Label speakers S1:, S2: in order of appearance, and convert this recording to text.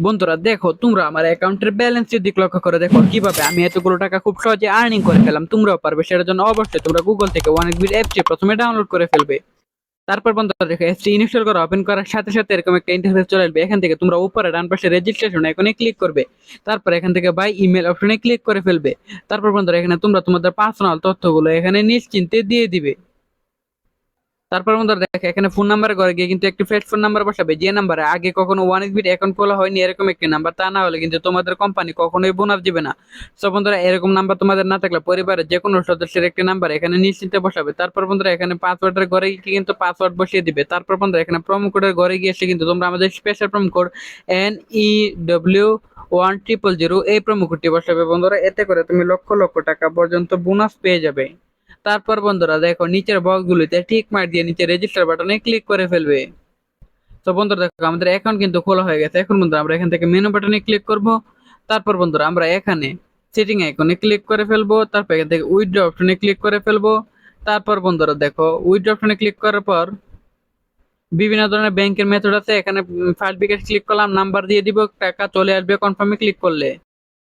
S1: বন্ধুরা দেখো, তোমরা আমার অ্যাকাউন্টের ব্যালেন্সের দিক লক্ষ্য করে দেখো কিভাবে আমি এতগুলো টাকা খুব সহজে আর্নিং করে ফেলাম। তোমরাও পারবে, সেটার জন্য অবশ্যই তোমরা গুগল থেকে ওয়ানিকবিট অ্যাপটি প্রথমে ডাউনলোড করে ফেলবে। তারপর বন্ধুরা দেখো, অ্যাপটি ইনস্টল করা ওপেন করার সাথে সাথে এরকম একটা ইন্টারফেস চলে আসবে। এখান থেকে তোমরা উপরে ডান পাশে রেজিস্ট্রেশন আইকনে ক্লিক করবে। তারপর এখান থেকে বাই ইমেল অপশনে ক্লিক করে ফেলবে। তারপর বন্ধুরা এখানে তোমরা তোমাদের পার্সোনাল তথ্যগুলো এখানে নিশ্চিন্তে দিয়ে দিবে। তারপর বন্ধুরা দেখো, এখানে ফোন নাম্বার ঘরে গিয়ে কিন্তু একটি ফ্রেশ ফোন নাম্বার বসাবে, যে নাম্বারে আগে কখনো ওয়ান এক্সবিট অ্যাকাউন্ট খোলা হয়নি এরকম একটি নাম্বার। তা না হলে কিন্তু তোমাদের কোম্পানি কখনোই বোনাস দিবে না। সো বন্ধুরা, এরকম নাম্বার তোমাদের না থাকলে পরিবারের যে কোনো সদস্যের একটি নাম্বার এখানে নিশ্চিন্তে বসাবে। তারপর বন্ধুরা এখানে পাসওয়ার্ডের ঘরে গিয়ে কিন্তু পাসওয়ার্ড বসিয়ে দিবে। তারপর বন্ধুরা এখানে প্রোমো কোডের ঘরে গিয়ে এসে কিন্তু তোমরা আমাদের স্পেশাল প্রোমো কোড NEW1000 এই প্রোমো কোডটি বসাবে বন্ধুরা। এতে করে তুমি লক্ষ লক্ষ টাকা পর্যন্ত বোনাস পেয়ে যাবে। তারপর বন্ধুরা দেখো, নিচের বক্সগুলিতে টিক মার্ক দিয়ে নিচে রেজিস্টার বাটনে ক্লিক করে ফেলবে। তো বন্ধুরা দেখো, আমাদের অ্যাকাউন্ট কিন্তু খোলা হয়ে গেছে। এখন বন্ধুরা আমরা এখান থেকে মেনু বাটনে ক্লিক করব। তারপর বন্ধুরা আমরা এখানে সেটিং আইকনে ক্লিক করে ফেলবো। তারপর এখান থেকে উইথড্র অপশনে ক্লিক করে ফেলবো। তারপর বন্ধুরা দেখো, উইথড্র অপশনে ক্লিক করার পর বিভিন্ন ধরনের ব্যাংকের মেথড আছে। এখানে ফার্স্ট বিকাশ ক্লিক করলাম, নাম্বার দিয়ে দিব, টাকা চলে আসবে কনফার্মে ক্লিক করলে।